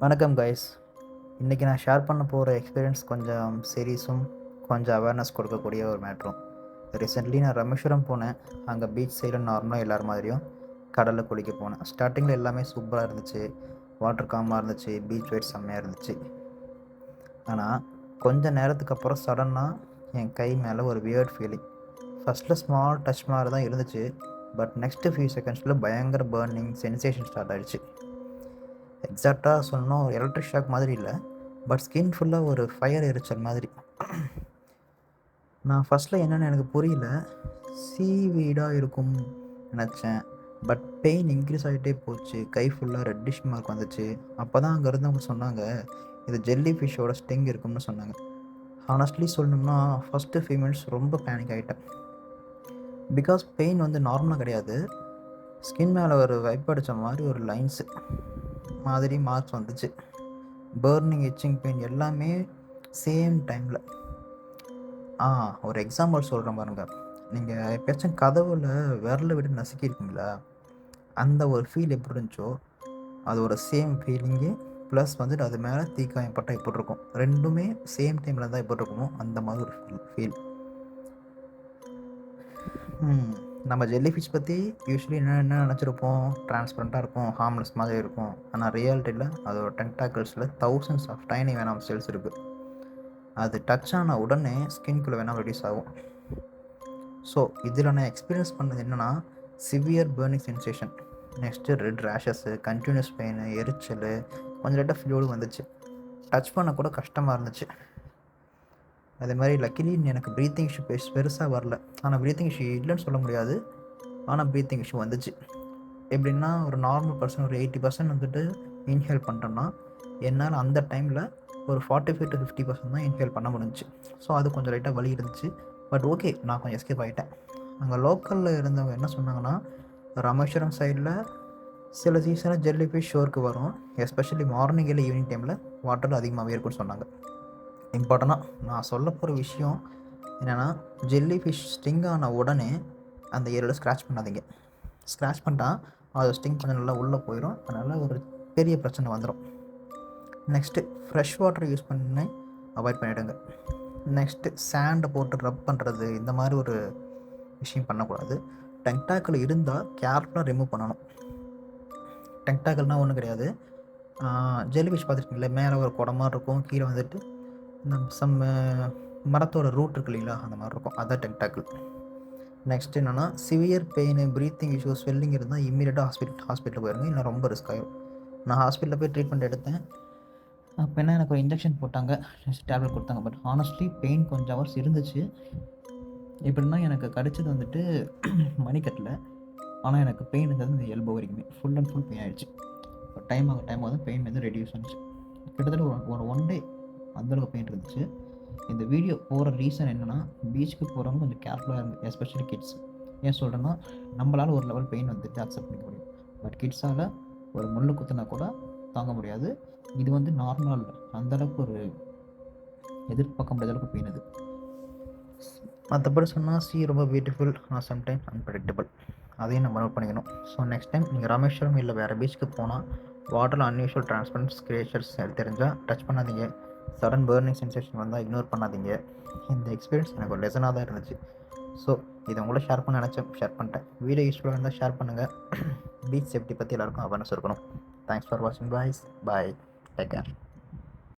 வணக்கம் கைஸ். இன்றைக்கி நான் ஷேர் பண்ண போகிற எக்ஸ்பீரியன்ஸ் கொஞ்சம் சீரியஸும் கொஞ்சம் அவேர்னஸ் கொடுக்கக்கூடிய ஒரு மேட்ரும். ரீசெண்ட்லி நான் ராமேஸ்வரம் போனேன். அங்கே பீச் சைடில் நார்மலாக எல்லோரும் மாதிரியும் கடலில் குளிக்க போனேன். ஸ்டார்டிங்கில் எல்லாமே சூப்பராக இருந்துச்சு, வாட்டர் காமாக இருந்துச்சு, பீச் வைட் செம்மையாக இருந்துச்சு. ஆனால் கொஞ்சம் நேரத்துக்கு அப்புறம் சடனாக என் கை மேலே ஒரு வியர்ட் ஃபீலிங். ஃபஸ்ட்டில் ஸ்மால் டச் மாதிரி தான் இருந்துச்சு, பட் நெக்ஸ்ட்டு ஃபியூ செகண்ட்ஸில் பயங்கர பர்னிங் சென்சேஷன் ஸ்டார்ட் ஆகிடுச்சு. எக்ஸாக்டாக சொன்னோம், எலக்ட்ரிக் ஷாக் மாதிரி இல்லை, பட் ஸ்கின் ஃபுல்லாக ஒரு ஃபயர் எரிச்சல் மாதிரி. நான் ஃபஸ்ட்டில் என்னென்னு எனக்கு புரியல, சீவீடாக இருக்கும் நினச்சேன். பட் பெயின் இன்க்ரீஸ் ஆகிட்டே போச்சு, கை ஃபுல்லாக ரெட்டிஷ் மார்க் வந்துச்சு. அப்போ தான் அங்கே இருந்தவங்க சொன்னாங்க, இது ஜெல்லி ஃபிஷ்ஷோட ஸ்டிங் இருக்கும்னு சொன்னாங்க. ஹானஸ்ட்லி சொல்லணும்னா ஃபஸ்ட்டு ஃபியூ மினிட்ஸ் ரொம்ப பேனிக் ஆகிட்டேன். பிகாஸ் பெயின் வந்து நார்மலாக கிடையாது, ஸ்கின் மேலே ஒரு வைப் அடித்த மாதிரி ஒரு லைன்ஸு மாதிரி மார்க்ஸ் வந்துச்சு. பர்னிங், எச்சிங் பெயின் எல்லாமே சேம் டைமில். ஒரு எக்ஸாம்பிள் சொல்கிறேன் பாருங்க. நீங்கள் எப்பயாச்சும் கதவுல விரல விட்டு நசுக்கியிருக்கீங்களா? அந்த ஒரு ஃபீல் எப்படி இருந்துச்சோ அதோட சேம் ஃபீலிங்கு ப்ளஸ் வந்துட்டு அது மேலே தீக்காயம் பட்டா எப்படி இருக்கும், ரெண்டுமே சேம் டைமில் தான் எப்படி இருக்குமோ அந்த மாதிரி ஒரு ஃபீல். நம்ம ஜெல்லி ஃபிஷ் பற்றி யூஸ்வலி என்ன நினச்சிருப்போம், டிரான்ஸ்பரண்ட்டாக இருக்கும், ஹார்ம்லெஸ் மாதிரி இருக்கும். ஆனால் ரியாலிட்டியில் அதோட டென்டாக்கிள்ஸில் தௌசண்ட்ஸ் ஆஃப் டைனி வேணாம் செல்ஸ் இருக்குது. அது டச் ஆன உடனே ஸ்கின்குள்ளே வேணாம் ரெடியூஸ் ஆகும். ஸோ இதில் நான் எக்ஸ்பீரியன்ஸ் பண்ணது என்னென்னா, severe burning sensation, next red rashes, continuous pain, எரிச்சல், கொஞ்சம் லைட்டாக ஃப்ளூடு வந்துச்சு. டச் பண்ண கூட கஷ்டமாக இருந்துச்சு. அதே மாதிரி லக்கிலி எனக்கு ப்ரீத்திங் இஷ்யூ பெருசாக வரல. ஆனால் ப்ரீத்திங் இஷ்யூ இல்லைன்னு சொல்ல முடியாது, ஆனால் ப்ரீத்திங் இஷ்யூ வந்துச்சு. எப்படின்னா, ஒரு நார்மல் பர்சன் ஒரு 80% வந்துட்டு இன்ஹேல் பண்ணுறோன்னா, என்னால் அந்த டைமில் ஒரு 45 to 50% தான் இன்ஹேல் பண்ண முடிஞ்சிச்சு. ஸோ அது கொஞ்சம் லைட்டாக வலி இருந்துச்சு. பட் ஓகே, நான் கொஞ்சம் எஸ்கேப் ஆகிட்டேன். அங்கே லோக்கலில் இருந்தவங்க என்ன சொன்னாங்கன்னா, ராமேஸ்வரம் சைடில் சில சீசனில் ஜெல்லி ஃபிஷ் ஷோருக்கு வரும், எஸ்பெஷலி மார்னிங் இல்லை ஈவினிங் டைமில் வாட்டர் அதிகமாகவே இருக்குன்னு சொன்னாங்க. இம்பார்ட்டனாக நான் சொல்ல போகிற விஷயம் என்னென்னா, ஜெல்லி ஃபிஷ் ஸ்டிங் ஆன உடனே அந்த ஏரியாவில் ஸ்க்ராட்ச் பண்ணாதீங்க. ஸ்க்ராட்ச் பண்ணிட்டால் அது ஸ்டிங் கொஞ்சம் நல்லா உள்ளே போயிடும், அதனால் ஒரு பெரிய பிரச்சனை வந்துடும். நெக்ஸ்ட்டு ஃப்ரெஷ் வாட்டர் யூஸ் பண்ணி அவாய்ட் பண்ணிவிடுங்க. நெக்ஸ்ட்டு சேண்டை போட்டு ரப் பண்ணுறது, இந்த மாதிரி ஒரு விஷயம் பண்ணக்கூடாது. டென்டாக்கிள் இருந்தால் கேர்ஃபுல்லாக ரிமூவ் பண்ணணும். டென்டாக்கிள்னால் ஒன்றும் கிடையாது, ஜெல்லி ஃபிஷ் பார்த்துருக்கீங்களா, மேலே ஒரு குடமாக இருக்கும், கீழே வந்துட்டு நம்ம மரத்தோட ரூட் இருக்கு இல்லைங்களா, அந்த மாதிரி இருக்கும், அதான் டென்டாக்கிள். நெக்ஸ்ட் என்னென்னா, severe pain, breathing issue, swelling இருந்தால் இம்மீடியட்டாக ஹாஸ்பிட்டல் போயிருங்க, இல்லை ரொம்ப ரிஸ்க் ஆகிடும். நான் ஹாஸ்பிட்டலில் போய் ட்ரீட்மெண்ட் எடுத்தேன். அப்போ என்ன, எனக்கு ஒரு இன்ஜெக்ஷன் போட்டாங்க, டேப்லெட் கொடுத்தாங்க. பட் ஹானஸ்ட்லி பெயின் கொஞ்சம் ஹவர்ஸ் இருந்துச்சு. எப்படின்னா, எனக்கு கடிச்சது வந்துட்டு மணிக்கட்டில், ஆனால் எனக்கு பெயின் இருந்தது இந்த எல்போ வரைக்குமே ஃபுல் அண்ட் ஃபுல் பெயின் ஆகிடுச்சு. டைம் ஆக பெயின் வந்து ரெடியூஸ் ஆனிச்சு. கிட்டத்தட்ட ஒரு 1 டே அந்தளவுக்கு பெயின் இருந்துச்சு. இந்த வீடியோ போகிற ரீசன் என்னென்னா, பீச்சுக்கு போகிறவங்க கொஞ்சம் கேர்ஃபுல்லாக இருங்க, எஸ்பெஷலி கிட்ஸ். ஏன் சொல்கிறேன்னா, நம்மளால் ஒரு லெவல் பெயின் வந்துட்டு அக்செப்ட் பண்ணிக்க முடியும், பட் கிட்ஸால் ஒரு முள்ளு குத்துனா கூட தாங்க முடியாது. இது வந்து நார்மலாக இல்லை, அந்தளவுக்கு ஒரு எதிர்பார்க்க முடியாத அளவுக்கு பெயின் அது. மற்றபடி சொன்னால் ரொம்ப பியூட்டிஃபுல், ஆனால் சம்டைம்ஸ் அன்பிரடிக்டபிள், அதையும் நம்ம நோட் பண்ணிக்கணும். ஸோ நெக்ஸ்ட் டைம் நீங்கள் ராமேஸ்வரம் இல்லை வேறு பீச்சுக்கு போனால் வாட்டரில் அன்யூஷுவல் டிரான்ஸ்பரன்ஸ் கிரியேச்சர்ஸ் தெரிஞ்சால் டச் பண்ணாதீங்க. சடன் பர்னிங் சென்சேஷன் வந்தால் இக்னோர் பண்ணாதீங்க. இந்த எக்ஸ்பீரியன்ஸ் எனக்கு ஒரு லெசனாக தான் இருந்துச்சு. ஸோ இதை உங்களை ஷேர் பண்ண நினச்சேன், ஷேர் பண்ணிட்டேன். வீடியோ யூஸ்ஃபுல்லாக இருந்தால் ஷேர் பண்ணுங்கள். பீச் சேஃப்டி பற்றி எல்லாருக்கும் அவேர்னஸ் இருக்கணும். தேங்க்ஸ் ஃபார் வாட்சிங் பாய்ஸ். பாய், டேக் கேர்.